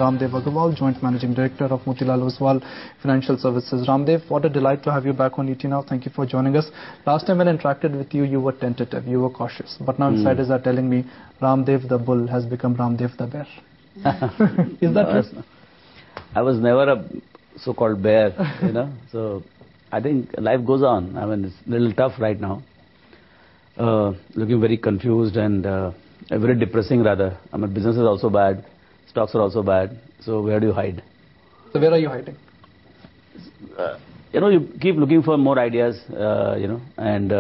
and Ramdev Agarwal, Joint Managing Director of Motilal Oswal Financial Services. Ramdev, what a delight to have you back on ET Now. Thank you for joining us. Last time when I interacted with you, you were tentative, you were cautious. But now insiders are telling me Ramdev the bull has become Ramdev the bear. Is that true? I was never a so-called bear, you know. So I think life goes on. I mean, it's a little tough right now. Looking very confused and very depressing rather. I mean, business is also bad, stocks are also bad. So where do you hide? So where are you hiding? You know, you keep looking for more ideas, you know, and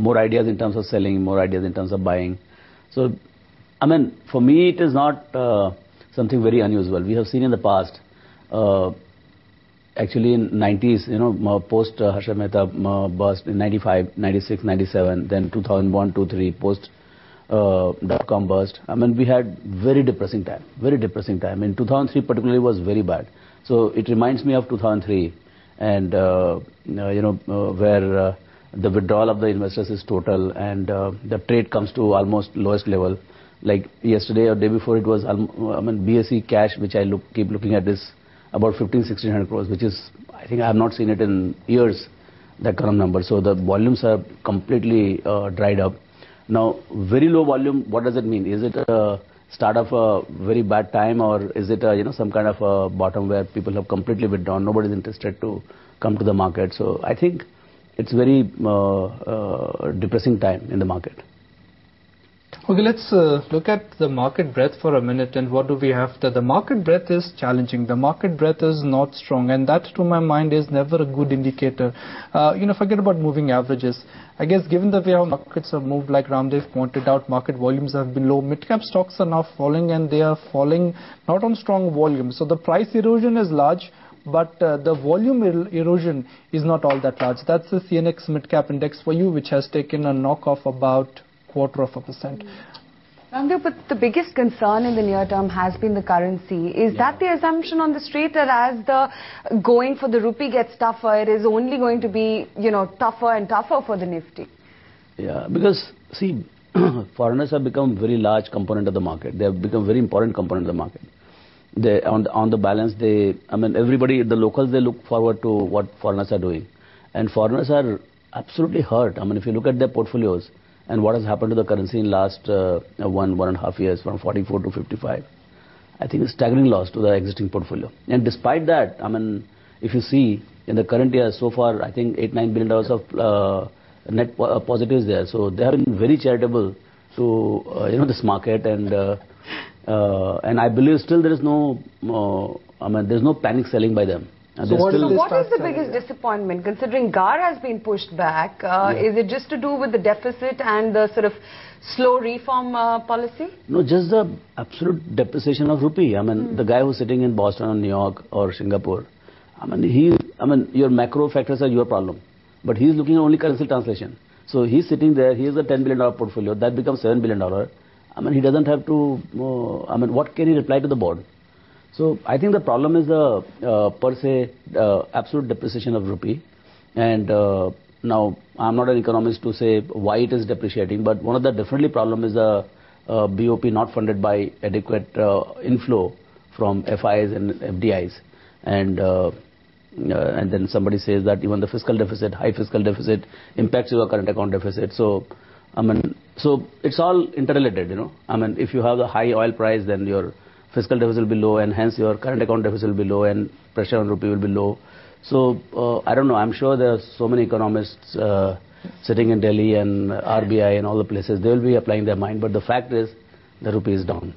more ideas in terms of selling, more ideas in terms of buying. So, I mean, for me, it is not something very unusual. We have seen in the past, actually in 90s, you know, post Harsha Mehta burst in 95, 96, 97, then 2001, 2, 3, post dot-com burst. I mean, we had very depressing time, very depressing time. In 2003 particularly was very bad. So it reminds me of 2003 and, you know, where the withdrawal of the investors is total and the trade comes to almost lowest level. Like yesterday or day before it was, I mean, BSE cash, which I keep looking at, is about 1600 crores, which is, I think I have not seen it in years, that kind of number. So the volumes are completely dried up. Now, very low volume, what does it mean? Is it a start of a very bad time, or is it a, you know, some kind of a bottom where people have completely withdrawn, nobody is interested to come to the market? So I think it's very depressing time in the market. Okay, let's look at the market breadth for a minute. And what do we have? The market breadth is challenging. The market breadth is not strong. And that, to my mind, is never a good indicator. You know, forget about moving averages. I guess given the way how markets have moved, like Ramdev pointed out, market volumes have been low. Mid-cap stocks are now falling, and they are falling not on strong volume. So the price erosion is large, but the volume erosion is not all that large. That's the CNX Mid-Cap Index for you, which has taken a knock of about 0.25%. Ramdev, but the biggest concern in the near term has been the currency. Is that the assumption on the street, that as the going for the rupee gets tougher, it is only going to be, you know, tougher and tougher for the Nifty? Yeah, because see, foreigners have become very large component of the market. They have become very important component of the market. They, on the balance, they, I mean, everybody, the locals, they look forward to what foreigners are doing. And foreigners are absolutely hurt. I mean, if you look at their portfolios, and what has happened to the currency in last 1.5 years, from 44 to 55. I think it's staggering loss to the existing portfolio. And despite that, I mean, if you see, in the current year, so far, I think $8-9 billion of net positives there. So they have been very charitable to, you know, this market. And I believe still there is no, I mean, there's no panic selling by them. So what is the biggest disappointment, considering GAR has been pushed back? Is it just to do with the deficit and the sort of slow reform policy? No, just the absolute depreciation of rupee. I mean, the guy who's sitting in Boston or New York or Singapore, I mean, your macro factors are your problem. But he's looking at only currency translation. So he's sitting there, he has a $10 billion portfolio, that becomes $7 billion. I mean, he doesn't have to, I mean, what can he reply to the board? So I think the problem is the per se absolute depreciation of rupee. And now I'm not an economist to say why it is depreciating, but one of the definitely problem is the BOP not funded by adequate inflow from FIs and FDIs. And then somebody says that even the fiscal deficit, high fiscal deficit, impacts your current account deficit. So I mean, so it's all interrelated, you know. I mean, if you have the high oil price, then your fiscal deficit will be low, and hence your current account deficit will be low, and pressure on rupee will be low. So I don't know. I'm sure there are so many economists sitting in Delhi and RBI and all the places. They will be applying their mind. But the fact is, the rupee is down.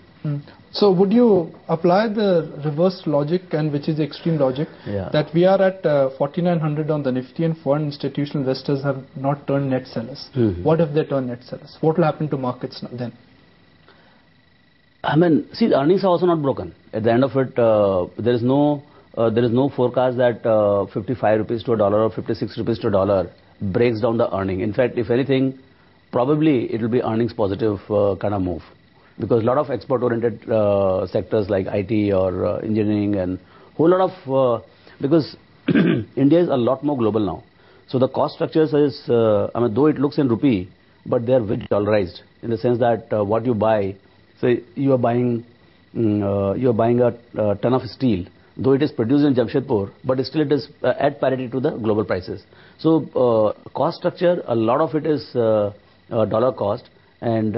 So would you apply the reverse logic, and which is the extreme logic, that we are at 4900 on the Nifty and foreign institutional investors have not turned net sellers? What if they turn net sellers? What will happen to markets then? I mean, see, the earnings are also not broken. At the end of it, there is no forecast that 55 rupees to a dollar or 56 rupees to a dollar breaks down the earning. In fact, if anything, probably it will be earnings positive kind of move, because a lot of export-oriented sectors like IT or engineering and whole lot of because India is a lot more global now. So the cost structures is, I mean, though it looks in rupee, but they are very dollarized in the sense that what you buy. So you are buying you're buying a ton of steel, though it is produced in Jamshedpur, but still it is at parity to the global prices. So cost structure, a lot of it is dollar cost, and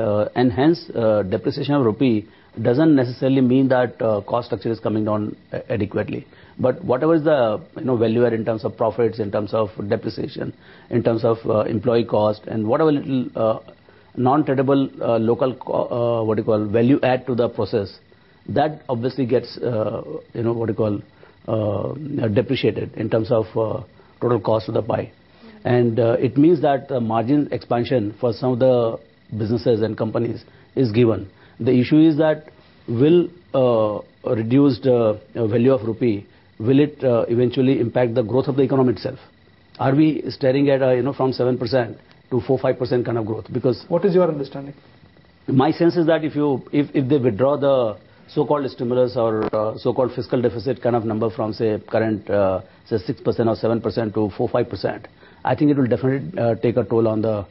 hence depreciation of rupee doesn't necessarily mean that cost structure is coming down adequately. But whatever is the value add in terms of profits, in terms of depreciation, in terms of employee cost, and whatever little non-tradable local value add to the process, that obviously gets depreciated in terms of total cost of the pie. And it means that margin expansion for some of the businesses and companies is given. The issue is that will reduced value of rupee, will it eventually impact the growth of the economy itself? Are we staring at from 7% to 4-5% kind of growth? Because what is your understanding? My sense is that if they withdraw the so-called stimulus or so-called fiscal deficit kind of number from say current say 6% or 7% to 4-5%, I think it will definitely take a toll on the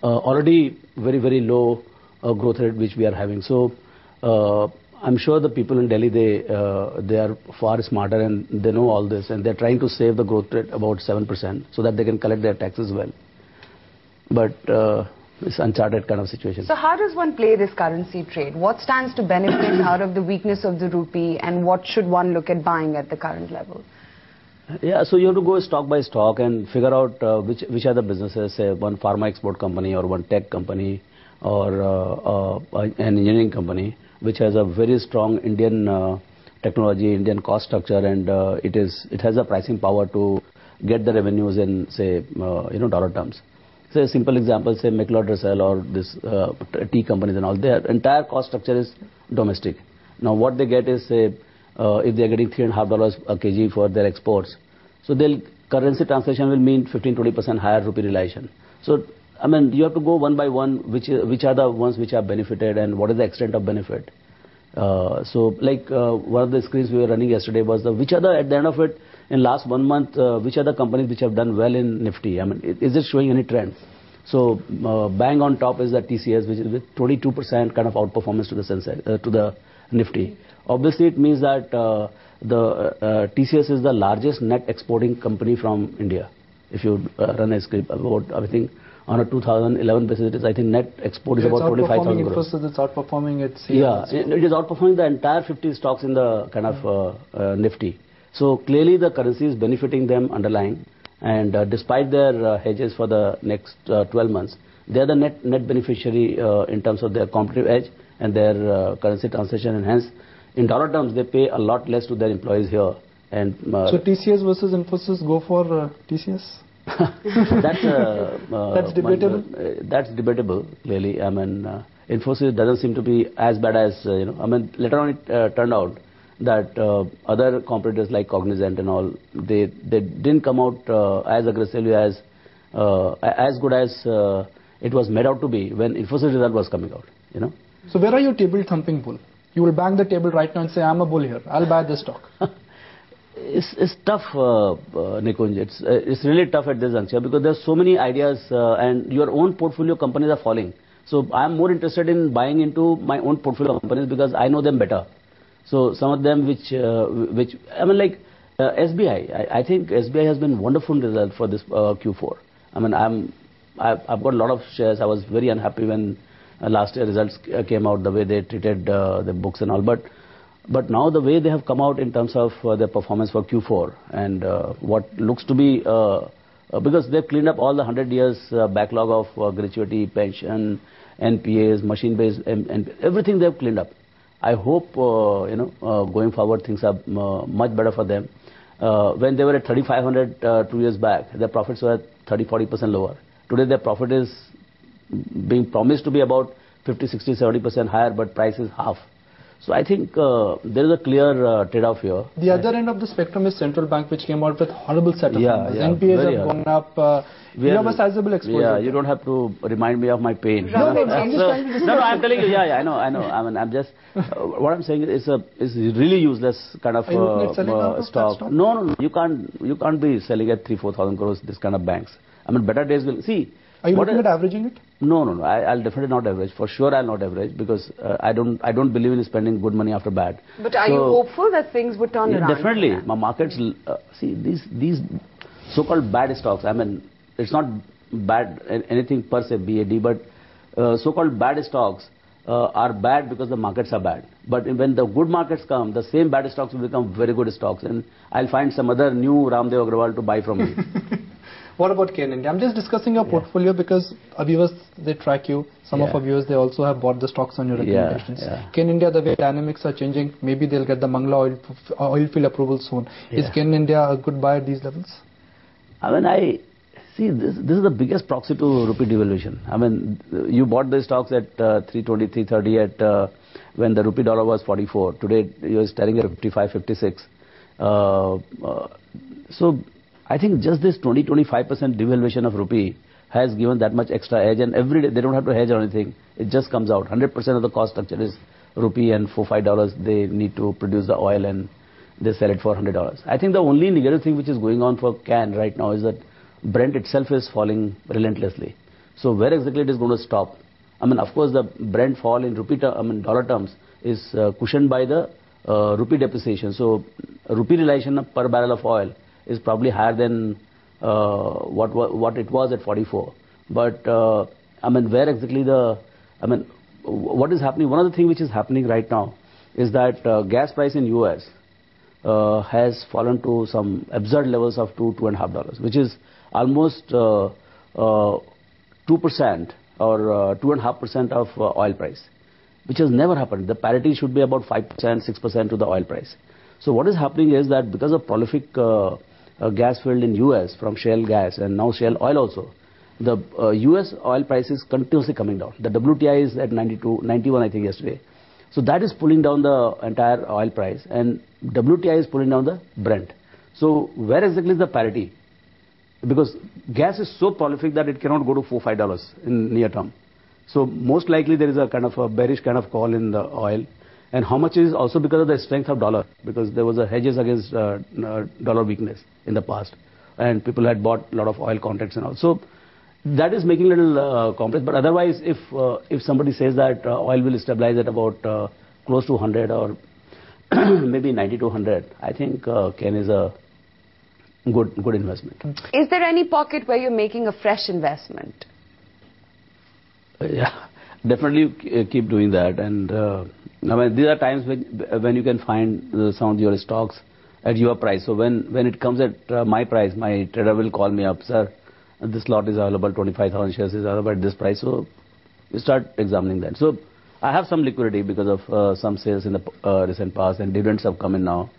already very low growth rate which we are having. So I'm sure the people in Delhi, they are far smarter and they know all this, and they're trying to save the growth rate about 7% so that they can collect their taxes well. But it's uncharted kind of situation. So how does one play this currency trade? What stands to benefit out of the weakness of the rupee, and what should one look at buying at the current level? Yeah, so you have to go stock by stock and figure out which are the businesses, say one pharma export company or one tech company or an engineering company which has a very strong Indian technology, Indian cost structure, and it has a pricing power to get the revenues in say dollar terms. Say a simple example, say McLeod or this tea companies and all, their entire cost structure is domestic. Now what they get is say if they are getting $3.50 a kg for their exports, so their currency translation will mean 15-20% higher rupee realization. So I mean you have to go one by one which are the ones which are benefited and what is the extent of benefit. So like one of the screens we were running yesterday was which are the, at the end of it, in last 1 month, which are the companies which have done well in Nifty? I mean, is it showing any trend? So bang on top is the TCS, which is with 22% kind of outperformance to the Sensex, to the Nifty. Obviously, it means that the TCS is the largest net exporting company from India. If you run a script about, I think, on a 2011 basis, it is, I think, net export is about 25,000 crores. It's outperforming its. Yeah, it is outperforming the entire 50 stocks in the kind of Nifty. So clearly the currency is benefiting them underlying, and despite their hedges for the next 12 months, they are the net beneficiary in terms of their competitive edge and their currency translation, and hence in dollar terms they pay a lot less to their employees here. And so TCS versus Infosys, go for TCS? That's debatable. That's debatable. Clearly, I mean, Infosys doesn't seem to be as bad as I mean, later on it turned out that other competitors like Cognizant and all, they didn't come out as aggressively as good as it was made out to be when Infosys result was coming out. So where are you table thumping bull? You will bang the table right now and say, I'm a bull here, I'll buy this stock. It's tough, Nikunj. It's really tough at this juncture because there's so many ideas and your own portfolio companies are falling. So I'm more interested in buying into my own portfolio companies because I know them better. So some of them which I mean, like SBI, I think SBI has been wonderful result for this Q4. I mean, I've got a lot of shares. I was very unhappy when last year results came out, the way they treated the books and all. But now the way they have come out in terms of their performance for Q4 and what looks to be because they've cleaned up all the 100 years backlog of gratuity, pension, NPAs, machine-based, and everything they've cleaned up. I hope, going forward things are much better for them. When they were at 3,500 2 years back, their profits were 30-40% lower. Today their profit is being promised to be about 50, 60, 70% higher, but price is half. So I think there is a clear trade-off here. The other end of the spectrum is Central Bank, which came out with horrible set of numbers. NPAs have gone up. You have a sizable exposure. Yeah, you don't have to remind me of my pain. No, I'm telling you. Yeah, I know. I mean, I'm just what I'm saying is really useless kind of stock. No, you can't be selling at 3,000-4,000 crores this kind of banks. I mean, better days will see. Are you looking at averaging it? No. I'll definitely not average. For sure, I'll not average because I don't believe in spending good money after bad. But are you hopeful that things would turn around? Definitely. My markets, see, these so-called bad stocks, I mean, it's not bad anything per se, BAD, but so-called bad stocks are bad because the markets are bad. But when the good markets come, the same bad stocks will become very good stocks, and I'll find some other new Ramdev Agrawal to buy from me. What about Cairn India? I'm just discussing your portfolio because our viewers, they track you. Some of our viewers, they also have bought the stocks on your recommendations. Cairn India, the way dynamics are changing, maybe they'll get the Mangla oil field approval soon. Is Cairn India a good buy at these levels? I mean, see, this is the biggest proxy to rupee devaluation. I mean, you bought the stocks at 320, 330 at when the rupee dollar was 44. Today, you're staring at 55, 56. So, I think just this 20-25% devaluation of rupee has given that much extra edge, and every day they don't have to hedge or anything. It just comes out. 100% of the cost structure is rupee, and $4-5 they need to produce the oil, and they sell it for $100. I think the only negative thing which is going on for Cairn right now is that Brent itself is falling relentlessly. So where exactly it is going to stop? I mean, of course, the Brent fall in dollar terms is cushioned by the rupee depreciation. So rupee realization per barrel of oil is probably higher than what it was at 44. But I mean, where exactly what is happening? One of the things which is happening right now is that gas price in US has fallen to some absurd levels of $2.5, which is almost 2% or 2.5% of oil price, which has never happened. The parity should be about 5%, 6% to the oil price. So what is happening is that because of prolific gas field in US from shale gas and now shale oil also, the US oil price is continuously coming down. The WTI is at 92, 91 I think yesterday. So that is pulling down the entire oil price, and WTI is pulling down the Brent. So where exactly is the parity? Because gas is so prolific that it cannot go to $4-5 in near term. So most likely there is a kind of a bearish kind of call in the oil. And how much is also because of the strength of dollar, because there was a hedges against dollar weakness in the past, and people had bought a lot of oil contracts and all. So that is making a little complex. But otherwise, if somebody says that oil will stabilize at about close to 100 or maybe 90 to 100, I think Cairn is a good investment. Is there any pocket where you're making a fresh investment? Yeah, definitely keep doing that. And I mean, these are times when you can find some of your stocks at your price. So when it comes at my price, my trader will call me up, sir, this lot is available, 25,000 shares is available at this price. So you start examining that. So I have some liquidity because of some sales in the recent past, and dividends have come in now.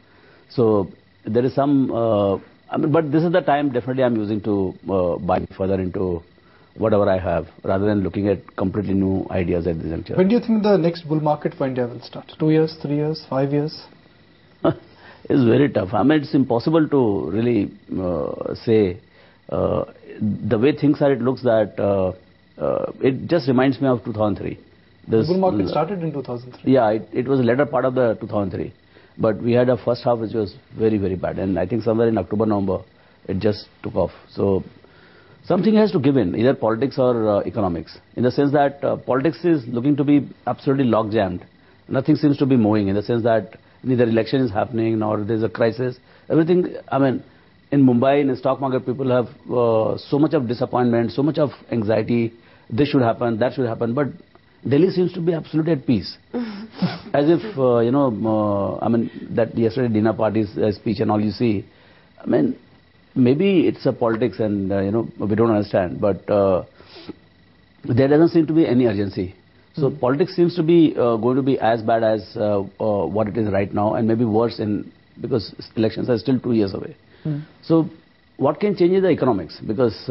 So there is some, but this is the time definitely I'm using to buy further into whatever I have, rather than looking at completely new ideas at this juncture. When do you think the next bull market for India will start? 2 years, 3 years, 5 years? It's very tough. I mean, it's impossible to really say. The way things are, it looks that it just reminds me of 2003. The bull market started in 2003. Yeah, it was the latter part of the 2003. But we had a first half which was very, very bad. And I think somewhere in October, November, it just took off. So something has to give in, either politics or economics. In the sense that politics is looking to be absolutely log-jammed. Nothing seems to be moving, in the sense that neither election is happening nor there's a crisis. Everything, I mean, in Mumbai, in the stock market, people have so much of disappointment, so much of anxiety. This should happen, that should happen. But Delhi seems to be absolutely at peace. As if, I mean, that yesterday dinner party's speech and all you see. I mean, maybe it's a politics and, we don't understand. But there doesn't seem to be any urgency. So politics seems to be going to be as bad as what it is right now, and maybe worse because elections are still 2 years away. So what can change is the economics, because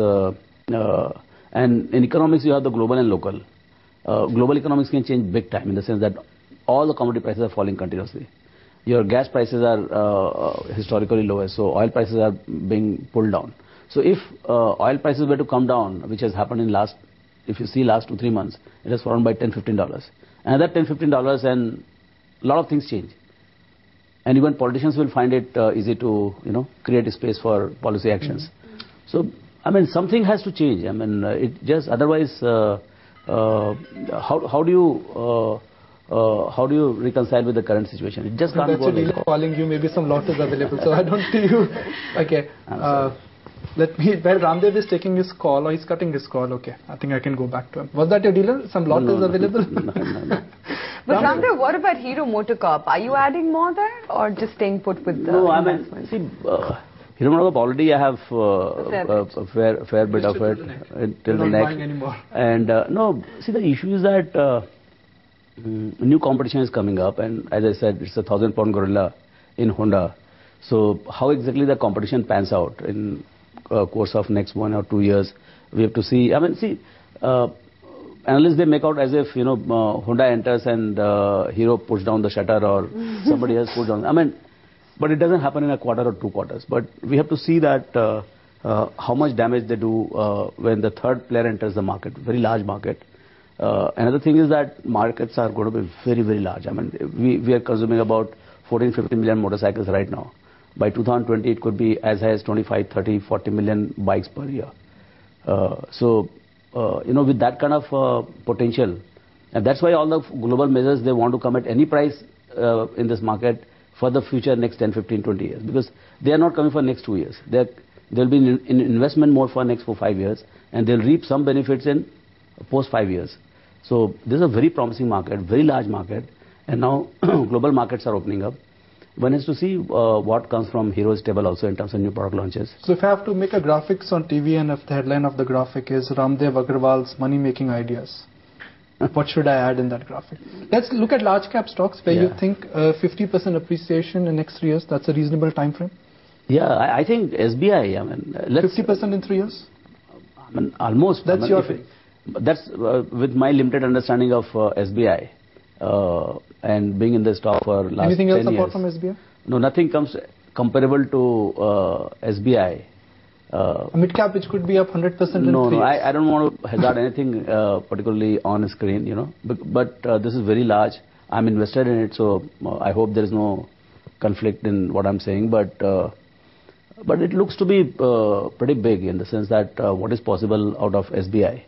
and in economics you have the global and local. Global economics can change big time, in the sense that all the commodity prices are falling continuously. Your gas prices are historically lowest, so oil prices are being pulled down. So if oil prices were to come down, which has happened in if you see last 2-3 months, it has fallen by $10-15. Another $10-15 and a lot of things change. And even politicians will find it easy to, create a space for policy actions. So I mean, something has to change. I mean, it just otherwise, how do you reconcile with the current situation? It just can't that's go dealer calling you. Maybe some lot is available. So I don't see you. Okay. Let me. Well, Ramdev is taking his call, or he's cutting his call. Okay. I think I can go back to him. Was that your dealer? Some lot is available. No. But Ramdev, what about Hero MotoCorp? Are you adding more there, or just staying put with the? No, I mean, see, Hero MotoCorp already I have a fair bit of it till the neck. And no, see, the issue is that new competition is coming up, and as I said, it's a 1,000-pound gorilla in Honda. So how exactly the competition pans out in course of next 1 or 2 years, we have to see. I mean, see, analysts, they make out as if, Honda enters and Hero puts down the shutter, or somebody else puts down. I mean, but it doesn't happen in a quarter or 2 quarters. But we have to see that how much damage they do when the third player enters the market, very large market. Another thing is that markets are going to be very, very large. I mean, we are consuming about 14-15 million motorcycles right now. By 2020, it could be as high as 25, 30, 40 million bikes per year. With that kind of potential, and that's why all the global measures, they want to come at any price in this market for the future next 10, 15, 20 years. Because they are not coming for next 2 years. There'll be in investment more for next 4-5 years, and they'll reap some benefits in post 5 years. So this is a very promising market, very large market, and now global markets are opening up. One has to see what comes from Hero's table also in terms of new product launches. So if I have to make a graphics on TV, and if the headline of the graphic is Ramdev Agrawal's money-making ideas, what should I add in that graphic? Let's look at large cap stocks where you think 50% appreciation in next 3 years, that's a reasonable time frame? Yeah, I think SBI, I mean... 50% in 3 years? I mean, almost. That's your thing. That's with my limited understanding of SBI and being in the stock for last 10 years. Anything else apart from SBI? No, nothing comes comparable to SBI. A mid cap which could be up 100% in 3 years. No, I don't want to hazard anything particularly on screen, But this is very large. I'm invested in it, so I hope there is no conflict in what I'm saying. But it looks to be pretty big in the sense that what is possible out of SBI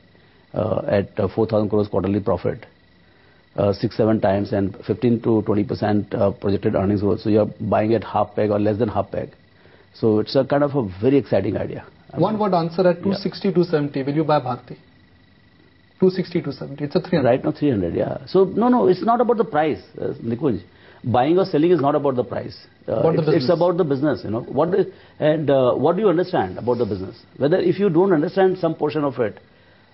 at 4,000 crores quarterly profit, 6-7 times, and 15 to 20% projected earnings growth. So you're buying at half peg or less than half peg. So it's a kind of a very exciting idea. One word answer at 260, 270. Will you buy Bharti? 260, 270. It's a 300. Right now 300, yeah. So no, it's not about the price, Nikunj. Buying or selling is not about the price. It's about the business, What do you understand about the business? Whether if you don't understand some portion of it,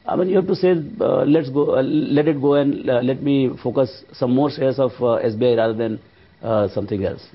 I mean, you have to say, let's go, let it go, and let me focus some more shares of SBI rather than something else.